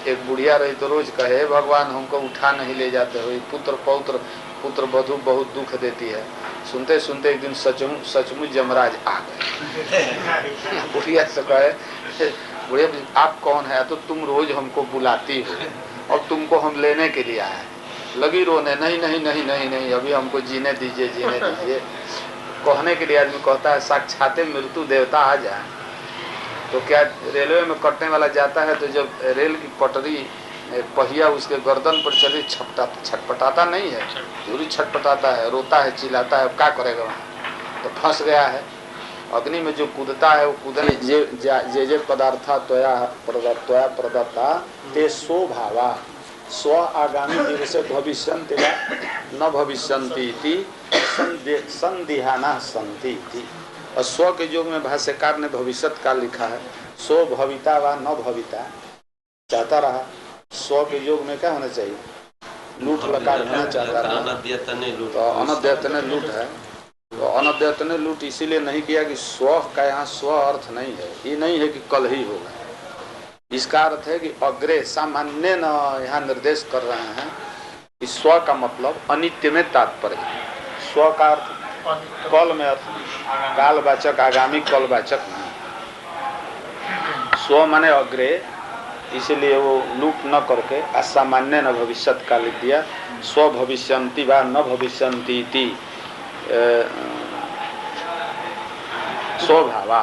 Speaker 1: एक बुढ़िया रही तो रोज कहे भगवान हमको उठा नहीं ले जाते हो, पुत्र पौत्र पुत्र वधु बहुत दुख देती है। सुनते सुनते एक दिन सचमुच यमराज आ गए। बुढ़िया से कहे, बुढ़िया आप कौन है? तो तुम रोज हमको बुलाती हो और तुमको हम लेने के लिए आए। लगी रोने, नहीं नहीं नहीं नहीं नहीं, अभी हमको जीने दीजिए, जीने दीजिए। कहने के लिए आदमी कहता है साक्षात मृत्यु देवता आ जाए। तो क्या रेलवे में कटने वाला जाता है तो जब रेल की पटरी पहिया उसके गर्दन पर चली छटपटाता नहीं है, जरूरी छटपटाता है, रोता है, चिल्लाता है, क्या करेगा वहाँ? तो फंस गया है। अग्नि में जो कूदता है वो कूदने जे पदार्था त्वया प्रदत्ता ते स्वभावा स्व आगामी दिवसे भविष्यन्ति वा न भविष्यन्ति इति संदिहाना सन्ति इति। और स्व के योग में भाष्यकार ने भविष्यत काल लिखा है, स्व भविता वा न भविता चाहता रहा। स्व के योग में क्या होना चाहिए? लूट लकार होना चाहता रहा। तो अनद्यतने लूट है, तो अनद्यतने लूट इसीलिए नहीं किया कि स्व का यहाँ स्व अर्थ नहीं है, ये नहीं है कि कल ही होगा। इसका अर्थ है कि अग्रे सामान्य न यहाँ निर्देश कर रहे हैं कि स्व का मतलब अनित्य में तात्पर्य। स्व का अर्थ कल में अर्थ कालवाचक, आगामी कालवाचक नहीं। स्व माने अग्रे, इसलिए वो लूट न करके असामान्य न भविष्यत का लिख दिया। स्व भविष्यन्ति वा न भविष्यन्ति इति स्वभावा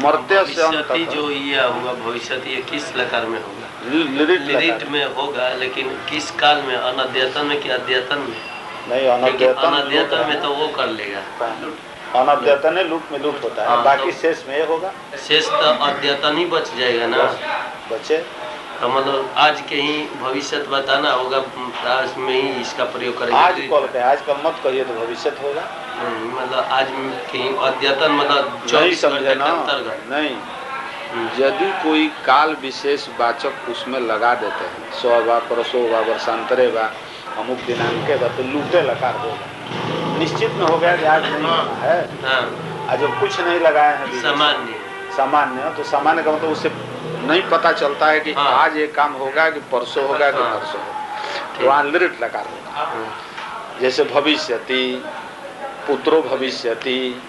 Speaker 1: मर्त्य से अंत।
Speaker 2: जो ये होगा भविष्यत, ये किस लकार में होगा? लिरिट में होगा, लेकिन किस काल में? अनद्यतन में कि अद्यतन में?
Speaker 1: नहीं,
Speaker 2: अनद्यतन में तो वो कर लेगा।
Speaker 1: अनद्यतन लूट में लूट होता है, बाकी शेष में ये होगा।
Speaker 2: शेष तो अद्यतन ही बच जाएगा ना,
Speaker 1: बचे।
Speaker 2: तो मतलब आज के ही भविष्यत बताना होगा, आज में ही इसका प्रयोग करेंगे।
Speaker 1: आज कल मत कहिए तो भविष्यत होगा।
Speaker 2: मतलब आज के अद्यतन मतलब
Speaker 1: नहीं समझे ना? नहीं, यदि कोई काल विशेष वाचक उसमें लगा देते हैं, सौ बा परसों बा वर्षांतरे बा अमुक दिनांक बा, तो लूटे लकार होगा। निश्चित में हो गया कि आज नहीं होना है। आज जब कुछ नहीं लगाए हैं सामान्य, तो सामान्य का मतलब उससे नहीं पता चलता है कि आज ये काम होगा कि परसों होगा कि परसों होगा, तो वहाँ लिरिट लकार होगा। जैसे भविष्यति, पुत्रो भविष्यति,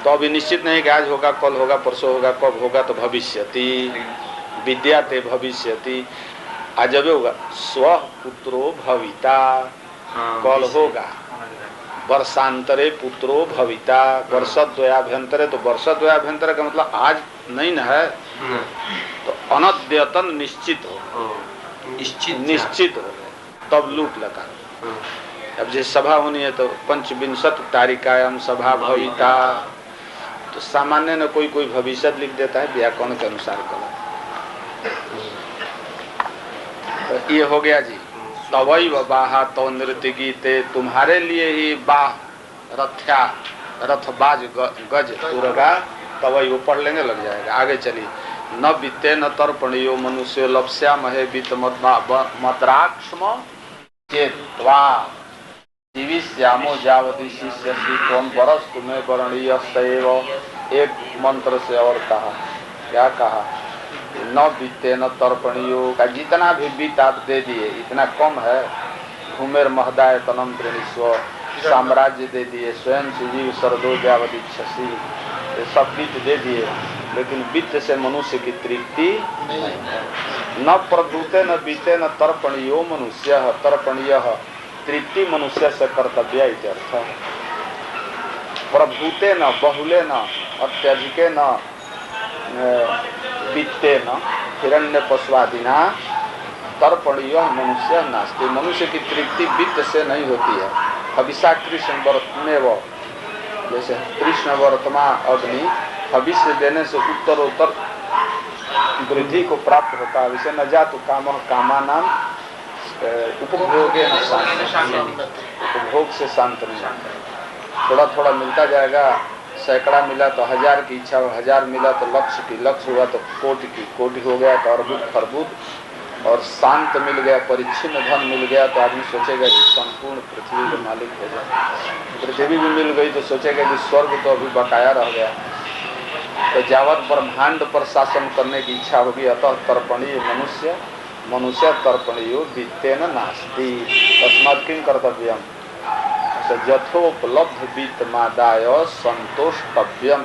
Speaker 1: तो अभी निश्चित नहीं कि आज होगा, कल होगा, परसों होगा, कब होगा, तो भविष्यति। विद्या ते भविष्यति, आज जब होगा स्व पुत्रो भविता, कल होगा। वर्षांतरे पुत्रो भविता, वर्षद्वयाभ्यंतरे, तो वर्षद्वयाभ्यंतरे का मतलब आज नहीं न है, तो अनद्यतन निश्चित हो, निश्चित हो, तब लूट लगा। अब जैसे सभा होनी है तो पंचविंशत तारिकायाम सभा भविता, तो सामान्य न कोई भविष्य लिख देता है व्याकरण के अनुसार गलत। तो ये हो गया जी। तवैव बाहा तो नृत्य गीते, तुम्हारे लिए ही बाह रथ्या रथबाज गज तुरगा, तवैव पढ़ लेंगे लग जाएगा। आगे चलिए। न बीते न तर्पणियो मनुष्य लप्स्या महे बीत मद्राक्ष्म चेत्वा जीविष्यामो जावति शिष्यसि त्वं परस तुम्हें वर्णीय सैव। एक मंत्र से और कहा, क्या कहा? न बीते न तर्पणियो का जितना भी बीत आप दे दिए इतना कम है। घूमेर महदाय तनम प्रणीस्व, साम्राज्य दे दिए, स्वयं सुजीव सरदो जावदीक्षसी, ये सब बीत दे दिए, लेकिन वित्त से मनुष्य की तृप्ति नहीं है। न प्रदूते न बीते न तर्पणीयो मनुष्य, तर्पणीय तृप्ति मनुष्य से कर्तव्य इत्यर्थ। प्रभूते न बहुले न अत्यधिके न वित्ते न हिरण्य पशुआदिना तर्पणीय मनुष्य नास्ति। मनुष्य की तृप्ति वित्त से नहीं होती है। हविषा कृष्ण वर्तमेव, जैसे कृष्ण वर्तमा अग्नि हविष्य देने से उत्तरोत्तर वृद्धि को प्राप्त होता है। विषय न जातु काम कामानाम उपभोगे न शांत, उपभोग से शांत नहीं होता। थोड़ा थोड़ा मिलता जाएगा, सैकड़ा मिला तो 1000 की इच्छा, 1000 मिला तो लक्ष्य की, लक्ष्य हुआ तो कोटि की, कोटि हो गया तो अर्बुद खरबुद, और शांत मिल गया, परिच्छिन्न धन मिल गया तो आदमी सोचेगा कि संपूर्ण पृथ्वी के मालिक हो जाए। पृथ्वी भी मिल गई तो सोचेगा कि स्वर्ग तो अभी बकाया रह गया। तो जावत ब्रह्मांड पर शासन करने की इच्छा होगी। अतः तर्पणीय मनुष्य, मनुष्य तर्पणीयो वित्तेन नास्ति, तस्मात् किं कर्तव्यम। तो यथोपलब्ध वित्तमादाय संतोषव्यम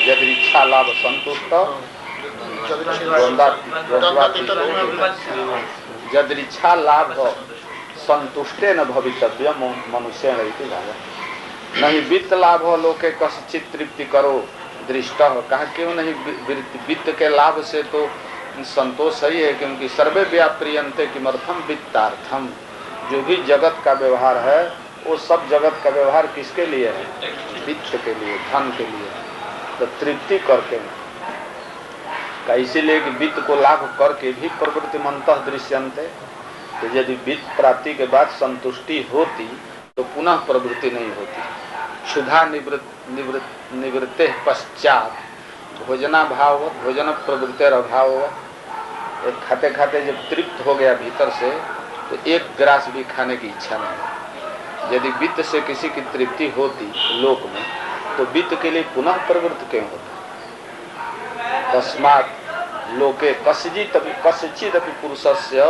Speaker 1: यदृच्छा लाभ संतुष्ट यदृच्छा लाभ संतुष्टे न भवितव्य मनुष्य नहीं वित्त लाभ लोके कश्चित तृप्ति करो दृष्ट कहा क्यों नहीं वित्त के लाभ से तो संतोष ही है क्योंकि सर्वे व्याप्रियंते किमर्थम वित्तार्थम जो भी जगत का व्यवहार है वो सब जगत का व्यवहार किसके लिए है वित्त के लिए धन के लिए तो तृप्ति करके इसीलिए कि वित्त को लाभ करके भी प्रवृत्ति मंतः दृश्यन्ते तो यदि वित्त प्राप्ति के बाद संतुष्टि होती तो पुनः प्रवृत्ति नहीं होती क्षुधा निवृत्ते पश्चात भोजनाभाव भोजन प्रवृत्तिर अभाव खाते खाते जब तृप्त हो गया भीतर से तो एक ग्रास भी खाने की इच्छा नहीं। यदि वित्त से किसी की तृप्ति होती लोक में तो वित्त के लिए पुनः प्रवृत्ति क्यों होता। तस्मात् लोके कस्यचित् अपि पुरुषस्य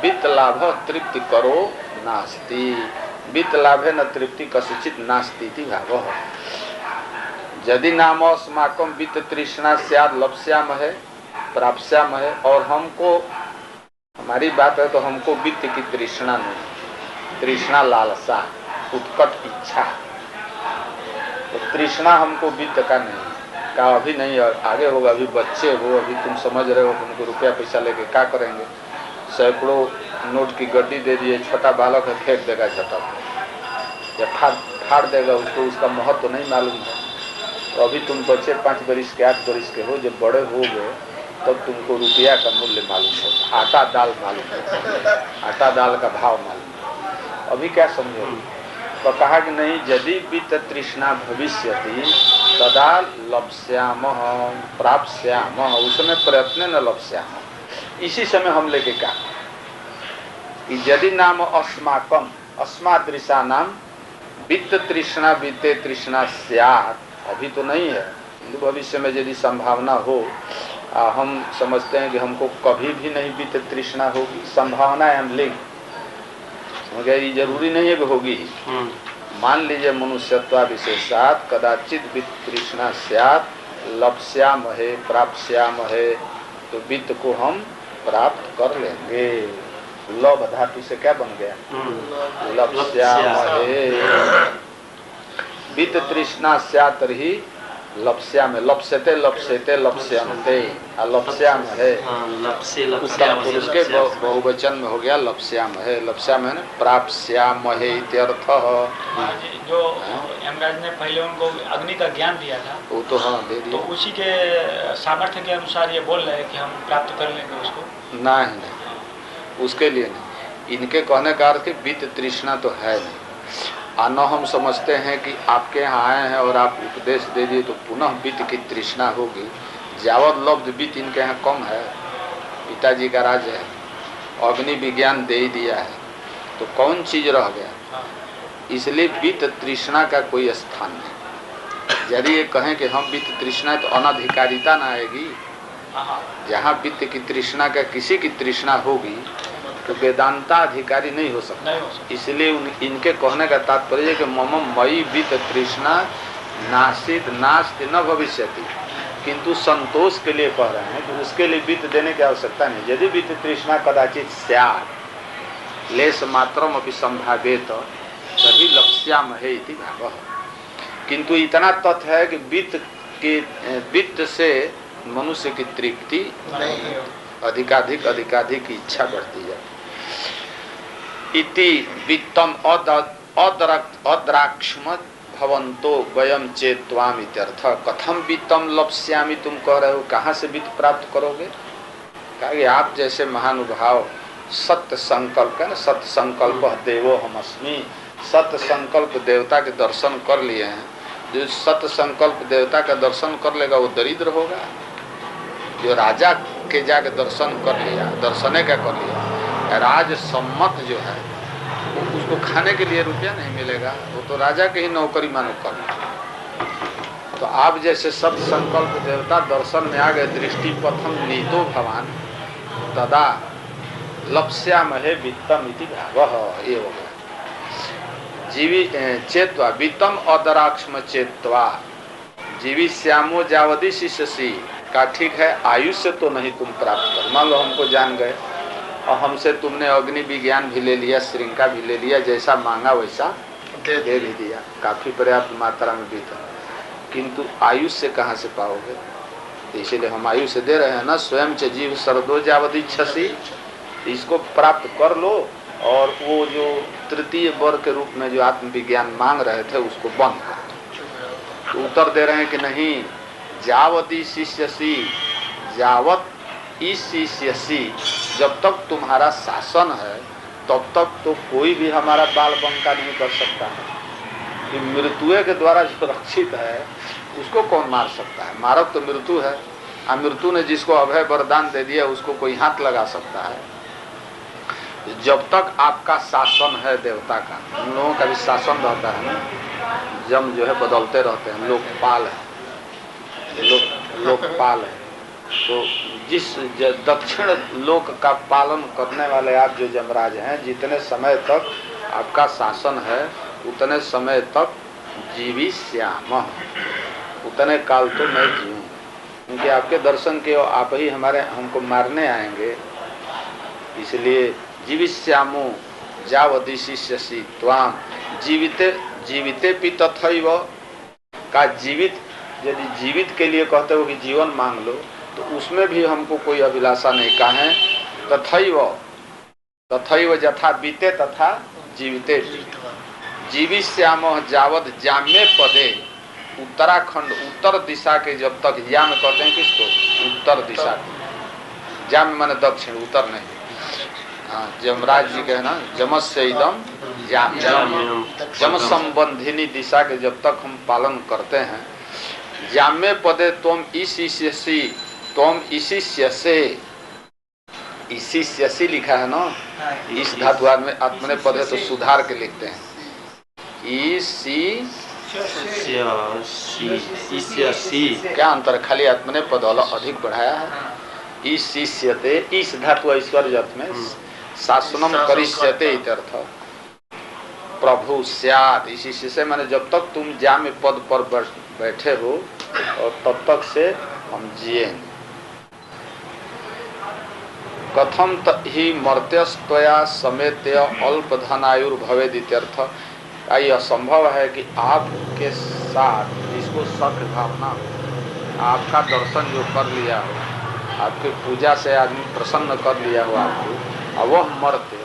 Speaker 1: वित्त लाभ तृप्ति करो नास्ति वित्त लाभे न तृप्ति कस्यचित् नास्ति इति भावः। यदि नाम अस्माकं वित्त तृष्णा स्यात् लप्स्यामहे प्राप्स्यामहे और हमको हमारी बात है तो हमको वित्त की तृष्णा नहीं तृष्णा लालसा उत्कट इच्छा तो तृष्णा हमको वित्त का नहीं का अभी नहीं आगे होगा अभी बच्चे हो अभी तुम समझ रहे हो तुमको रुपया पैसा लेके क्या करेंगे सैकड़ों नोट की गड्डी दे दिए छोटा बालक है फेंक देगा झटक या फाड़ देगा उसको उसका महत्व तो नहीं मालूम है तो अभी तुम बच्चे 5 बरिस के 8 बरिस के हो जब बड़े हो गए तब तुमको रुपया का मूल्य मालूम होगा आटा दाल मालूम होगा आटा दाल का भाव मालूम अभी क्या समझोगे तो कहा कि नहीं यदि वित्त तृष्णा भविष्यति तदा लप्स्यामः प्राप्स्यामः उसमें प्रयत्न न लप्स्यामः इसी समय हम लेके क्या कि यदि नाम अस्माकम अस्मादृशा नाम वित्त तृष्णा वित्ते तृष्णा स्यात् अभी तो नहीं है किंतु भविष्य में यदि संभावना हो हम समझते हैं कि हमको कभी भी नहीं वित्त तृष्णा होगी संभावना है हम लेंगे ये जरूरी नहीं है कि होगी मान लीजिए मनुष्यत्वा विशेषात कदाचित वित्त तृष्णा स्यात् लप्स्यामहे प्राप्स्यामहे तो वित्त को हम प्राप्त कर लेंगे लभ धातु से क्या बन गया लप्स्यामहे वित्त तृष्णा स्यात् तर्हि लप्स्यामहे लप्स्यते लप्स्यते लप्स्यन्ते लप्स्यामहे उत्तम पुरुष के बहुवचन में हो गया लप्स्यामहे लप्स्यामहे प्राप्स्यामहे इत्यर्थः
Speaker 3: जो यमराज ने पहले उनको अग्नि का ज्ञान दिया था
Speaker 1: वो तो हाँ दे दिया
Speaker 3: तो उसी के सामर्थ्य के अनुसार ये बोल रहे हैं कि हम प्राप्त कर लेंगे उसको
Speaker 1: नहीं उसके लिए नहीं इनके कहने का अर्थ वित्त तृष्णा तो है नहीं न हम समझते हैं कि आपके यहाँ आए हैं और आप उपदेश दे दिए तो पुनः वित्त की तृष्णा होगी जावत लब्ध वित्त इनके यहाँ कम है पिताजी का राज है अग्नि विज्ञान दे ही दिया है तो कौन चीज रह गया इसलिए वित्त तृष्णा का कोई स्थान नहीं यदि ये कहें कि हम वित्त तृष्णा तो अनधिकारिता ना आएगी जहाँ वित्त की तृष्णा का किसी की तृष्णा होगी तो वेदांता अधिकारी नहीं हो सकता इसलिए इनके कहने का तात्पर्य है कि मम मयि वित्त तृष्णा नासित नास्ति न भविष्यति किंतु संतोष के लिए कह रहे हैं कि उसके लिए वित्त देने की आवश्यकता नहीं यदि वित्त तृष्णा कदाचित स्यात् लेश मात्रम अपि संभावेत तभी लप्स्यामहे इति भावः किंतु इतना तथ्य है कि वित्त से मनुष्य की तृप्ति अधिकाधिक इच्छा बढ़ती जाती इति वित्तम अद्राक्ष्म भवंतो वयम चेत्वाम इत्यर्थ कथम वित्तम लप्स्यामि तुम कह रहे हो कहाँ से वित्त प्राप्त करोगे कहा कि आप जैसे महानुभाव सत्य संकल्प है ना सत्य संकल्प देवो हमस्मि सत्य संकल्प देवता के दर्शन कर लिए हैं जो सत्य संकल्प देवता का दर्शन कर लेगा वो दरिद्र होगा जो राजा के जाके दर्शन कर लिया दर्शने का कर लिया राज सम्मत जो है उसको खाने के लिए रुपया नहीं मिलेगा वो तो राजा के ही नौकरी मानो कर तो आप जैसे सत्य संकल्प देवता दर्शन में आ गए दृष्टि पथम नीतो भवान तदा लप्स्यामहे वित्तम इति भावः ये हो गया चेत्वा वित्तम अदराक्षम चेत्वा जीवी श्यामो जावदी शिष्यसी का ठीक है, आयुष्य तो नहीं तुम प्राप्त कर। मान लो हमको जान गए और हमसे तुमने अग्नि विज्ञान भी ले लिया, श्रृंखला भी ले लिया, जैसा मांगा वैसा दे भी दिया, काफी पर्याप्त मात्रा में भी था, किंतु आयुष्य कहाँ से पाओगे? इसीलिए हम आयुष्य दे रहे हैं ना। स्वयं च जीव सरदो जावदी छसी, इसको प्राप्त कर लो। और वो जो तृतीय वर के रूप में जो आत्मविज्ञान मांग रहे थे उसको बंद कर दो। तो उत्तर दे रहे हैं कि नहीं, जावती शिष्यसी, जावत इस शिष्यसी, जब तक तुम्हारा शासन है तब तक तो कोई भी हमारा बाल बंका नहीं कर सकता है। कि मृत्यु के द्वारा जो रक्षित है उसको कौन मार सकता है? मारक तो मृत्यु है, और मृत्यु ने जिसको अभय वरदान दे दिया उसको कोई हाथ लगा सकता है? जब तक आपका शासन है देवता का, हम लोगों का भी शासन रहता है ना, जम जो है बदलते रहते हैं, लोकपाल है, लोकपाल है। तो जिस दक्षिण लोक का पालन करने वाले आप जो जमराज हैं, जितने समय तक आपका शासन है उतने समय तक जीवी श्याम, उतने काल तो मैं जीऊँ, क्योंकि आपके दर्शन के आप ही हमको मारने आएंगे। इसलिए जीविष्यामो जावदी शिष्यसी त्वाम जीविते जीविते पि तथैव का जीवित, यदि जीवित के लिए कहते हो कि जीवन मांग लो तो उसमें भी हमको कोई अभिलाषा नहीं। कहा तथैव तथैव यथा बीते तथा जीविते जीविष्याम जावद जाम्य पदे, उत्तराखंड उत्तर दिशा के जब तक, याम कहते हैं किसको? उत्तर दिशा, जाम माने दक्षिण, उत्तर नहीं। जमराज जी कहना जमस्य इदम जाम, जम संबंधिनी दिशा के जब तक हम पालन करते हैं, जाम्य पदे तुम इसी तुम इसी से लिखा है ना, इस धातु में आत्मने पद है तो सुधार के लिखते हैं क्या अंतर? खाली आत्मने पद वाला अधिक बढ़ाया है। इस धातु ऐश्वर्य अर्थ में शासनम करिष्यते इत्यर्थ, प्रभु स्यात्, इसी से माने जब तक तुम जाम्य पद पर बैठे हो और तब तक से हम जिएंगे। कथम ही मर्त्यस्त्वया समेत्य अल्प धनायुर्भवेद इत्यर्थ। ये असंभव है कि आपके साथ, इसको शक भावना, आपका दर्शन जो कर लिया हो, आपकी पूजा से आदमी प्रसन्न कर लिया हो आपको, और वह मर्त्य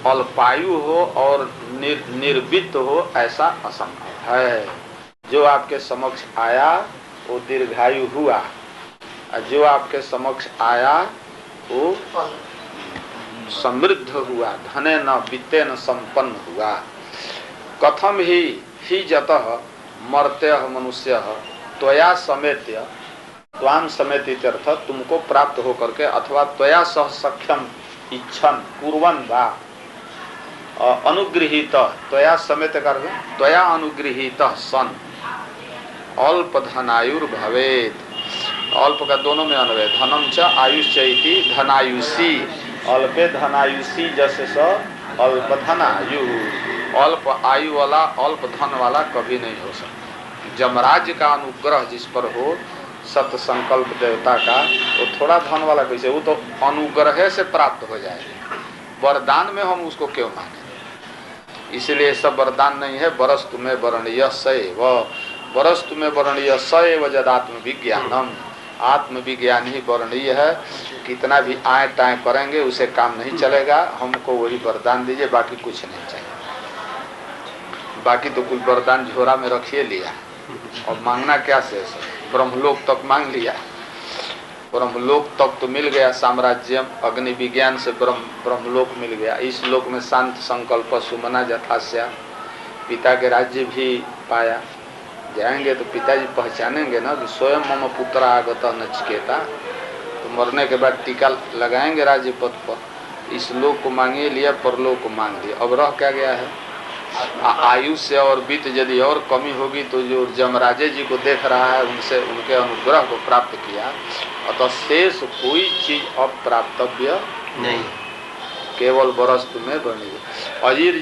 Speaker 1: अल्पायु हो और निर्वित्त हो, ऐसा असंभव है। जो आपके समक्ष आया वो दीर्घायु हुआ, और जो आपके समक्ष आया वो समृद्ध हुआ, धने न वित्ते न संपन्न हुआ। कथम ही जतः मर्त्य मनुष्य त्वया समेत्य, त्वाम समेत इत्यर्थ, तुमको प्राप्त हो करके, अथवा त्वया सह सख्यम इच्छन कुर्वन् वा अनुगृहीत, त्वया समेत कर त्वया अनुगृहीत सन अल्प धनायुर्भवेत्। अल्प का दोनों में अन्वय, धनम च आयुष्य इति धनायुषी, अल्पे धनायुषी जैसे स अल्प धनायु, अल्प आयु वाला अल्प धन वाला कभी नहीं हो सकता। जमराज का अनुग्रह जिस पर हो, सत्य संकल्प देवता का, वो थोड़ा धन वाला कैसे? वो तो अनुग्रह से प्राप्त हो जाएगा, वरदान में हम उसको क्यों माने? इसलिए सब वरदान नहीं है। बरस तुम्हें वर्णीय सैव, बरस तुम्हें वर्णीय सैव जदात्म विज्ञानम, आत्मविज्ञान ही वर्णीय है। कितना भी आए टाए करेंगे उसे काम नहीं चलेगा, हमको वही वरदान दीजिए, बाकी कुछ नहीं चाहिए। बाकी तो कुछ वरदान झोरा में रखिए लिया, और मांगना क्या शेष है? ब्रह्मलोक तक मांग लिया, ब्रह्मलोक तक तो मिल गया, साम्राज्यम अग्नि विज्ञान से ब्रह्मलोक मिल गया। इस लोक में शांत संकल्प सुमना जथास्या, पिता के राज्य भी पाया। जाएंगे तो पिताजी पहचानेंगे ना कि स्वयं मम पुत्र आगत नचिकेता, तो मरने के बाद टीका लगाएंगे राज्य पद पर। इस लोक को मांगिए लिया, परलोक को मांग लिया, अब रह क्या गया है? आयु से और वित्त यदि और कमी होगी तो जो जमराजे जी को देख रहा है उनसे, उनके अनुग्रह को प्राप्त किया, अतः शेष कोई चीज अप्राप्तव्य नहीं, केवल बरस तुम्हें बनी। अजीर